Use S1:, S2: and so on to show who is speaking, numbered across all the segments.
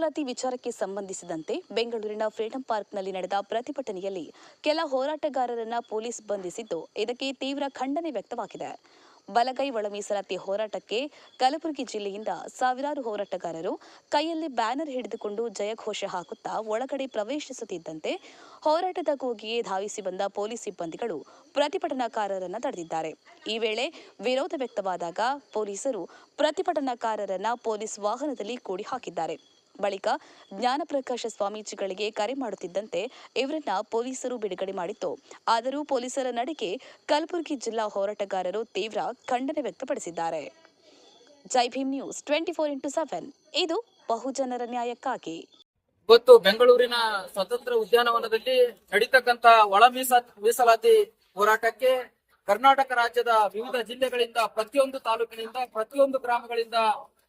S1: ಮೀಸಲಾತಿ ವಿಚಾರಕ್ಕೆ ಸಂಬಂಧಿಸಿದಂತೆ ಬೆಂಗಳೂರಿನ ಫ್ರೀಡಂ ಪಾರ್ಕ್ನಲ್ಲಿ ನಡೆದ ಪ್ರತಿಭಟನೆಯಲ್ಲಿ ಕೆಲ ಹೋರಾಟಗಾರರನ್ನ ಪೊಲೀಸ್ ಬಂಧಿಸಿದ್ದು, ಇದಕ್ಕೆ ತೀವ್ರ ಖಂಡನೆ ವ್ಯಕ್ತವಾಗಿದೆ. ಬಲಗೈ ಒಳ ಮೀಸಲಾತಿ ಹೋರಾಟಕ್ಕೆ ಕಲಬುರಗಿ ಜಿಲ್ಲೆಯಿಂದ ಸಾವಿರಾರು ಹೋರಾಟಗಾರರು ಕೈಯಲ್ಲಿ ಬ್ಯಾನರ್ ಹಿಡಿದುಕೊಂಡು ಜಯಘೋಷ ಹಾಕುತ್ತಾ ಒಳಗಡೆ ಪ್ರವೇಶಿಸುತ್ತಿದ್ದಂತೆ ಹೋರಾಟದ ಕೂಗಿಗೆ ಧಾವಿಸಿ ಬಂದ ಪೊಲೀಸ್ ಸಿಬ್ಬಂದಿಗಳು ಪ್ರತಿಭಟನಾಕಾರರನ್ನ ತಡೆದಿದ್ದಾರೆ. ಈ ವೇಳೆ ವಿರೋಧ ವ್ಯಕ್ತವಾದಾಗ ಪೊಲೀಸರು ಪ್ರತಿಭಟನಾಕಾರರನ್ನ ಪೊಲೀಸ್ ವಾಹನದಲ್ಲಿ ಕೂಡಿ ಹಾಕಿದ್ದಾರೆ. ಬಳಿಕ ಜ್ಞಾನಪ್ರಕಾಶ ಸ್ವಾಮೀಜಿಗಳಿಗೆ ಕರೆ ಮಾಡುತ್ತಿದ್ದಂತೆ ಇವರನ್ನ ಪೊಲೀಸರು ಬಿಡುಗಡೆ ಮಾಡಿತ್ತು. ಆದರೂ ಪೊಲೀಸರ ನಡೆಗೆ ಕಲಬುರಗಿ ಜಿಲ್ಲಾ ಹೋರಾಟಗಾರರು ತೀವ್ರ ಖಂಡನೆ ವ್ಯಕ್ತಪಡಿಸಿದ್ದಾರೆ. ಜೈ ಭೀಮ್ ನ್ಯೂಸ್ 24x7 ಇದು ಬಹುಜನರ ನ್ಯಾಯಕ್ಕಾಗಿ.
S2: ಇವತ್ತು ಬೆಂಗಳೂರಿನ ಸ್ವತಂತ್ರ ಉದ್ಯಾನವನದಲ್ಲಿ ನಡೀತಕ್ಕಂತ ಒಳ ಮೀಸಲಾತಿ ಹೋರಾಟಕ್ಕೆ ಕರ್ನಾಟಕ ರಾಜ್ಯದ ವಿವಿಧ ಜಿಲ್ಲೆಗಳಿಂದ, ಪ್ರತಿಯೊಂದು ತಾಲೂಕಿನಿಂದ, ಪ್ರತಿಯೊಂದು ಗ್ರಾಮಗಳಿಂದ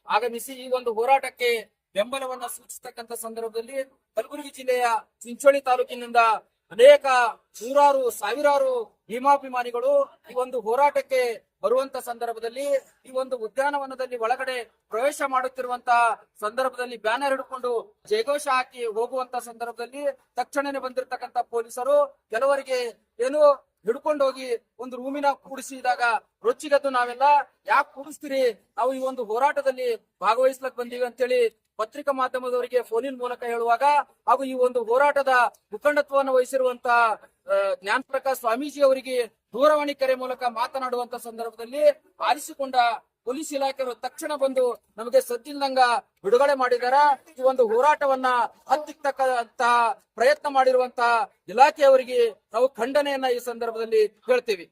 S2: ಆಗಮಿಸಿ ಈ ಒಂದು ಹೋರಾಟಕ್ಕೆ ಬೆಂಬಲವನ್ನ ಸೂಚಿಸತಕ್ಕಂತ ಸಂದರ್ಭದಲ್ಲಿ ಕಲಬುರಗಿ ಜಿಲ್ಲೆಯ ಚಿಂಚೋಳಿ ತಾಲೂಕಿನಿಂದ ಅನೇಕ ನೂರಾರು ಸಾವಿರಾರು ಭೀಮಾಭಿಮಾನಿಗಳು ಈ ಒಂದು ಹೋರಾಟಕ್ಕೆ ಬರುವಂತ ಸಂದರ್ಭದಲ್ಲಿ ಈ ಒಂದು ಉದ್ಯಾನವನದಲ್ಲಿ ಒಳಗಡೆ ಪ್ರವೇಶ ಮಾಡುತ್ತಿರುವಂತಹ ಸಂದರ್ಭದಲ್ಲಿ ಬ್ಯಾನರ್ ಹಿಡ್ಕೊಂಡು ಜಯಘೋಷ ಹಾಕಿ ಹೋಗುವಂತ ಸಂದರ್ಭದಲ್ಲಿ ತಕ್ಷಣನೇ ಬಂದಿರತಕ್ಕಂತ ಪೊಲೀಸರು ಕೆಲವರಿಗೆ ಏನು ಹಿಡ್ಕೊಂಡು ಹೋಗಿ ಒಂದು ರೂಮಿನ ಕೂಡಿಸಿದಾಗ ರೊಚ್ಚಿಗೆದ್ದು ನಾವೆಲ್ಲ ಯಾಕೆ ಕೂಡಿಸ್ತೀರಿ, ನಾವು ಈ ಒಂದು ಹೋರಾಟದಲ್ಲಿ ಭಾಗವಹಿಸ್ಲಕ್ ಬಂದೀವಿ ಅಂತೇಳಿ ಪತ್ರಿಕಾ ಮಾಧ್ಯಮದವರಿಗೆ ಫೋನಿನ ಮೂಲಕ ಹೇಳುವಾಗ, ಹಾಗೂ ಈ ಒಂದು ಹೋರಾಟದ ಮುಖಂಡತ್ವವನ್ನು ವಹಿಸಿರುವಂತಹ ಜ್ಞಾನಪ್ರಕಾಶ್ ಸ್ವಾಮೀಜಿ ಅವರಿಗೆ ದೂರವಾಣಿ ಕರೆ ಮೂಲಕ ಮಾತನಾಡುವಂತ ಸಂದರ್ಭದಲ್ಲಿ ಆಲಿಸಿಕೊಂಡ ಪೊಲೀಸ್ ಇಲಾಖೆಯವರು ತಕ್ಷಣ ಬಂದು ನಮಗೆ ಸದ್ದಿಲ್ದಂಗ ಬಿಡುಗಡೆ ಮಾಡಿದಾರ. ಈ ಒಂದು ಹೋರಾಟವನ್ನ ಹತ್ತಿಕ್ಕತಕ್ಕಂತ ಪ್ರಯತ್ನ ಮಾಡಿರುವಂತಹ ಇಲಾಖೆಯವರಿಗೆ ನಾವು ಖಂಡನೆಯನ್ನ ಈ ಸಂದರ್ಭದಲ್ಲಿ ಹೇಳ್ತೀವಿ.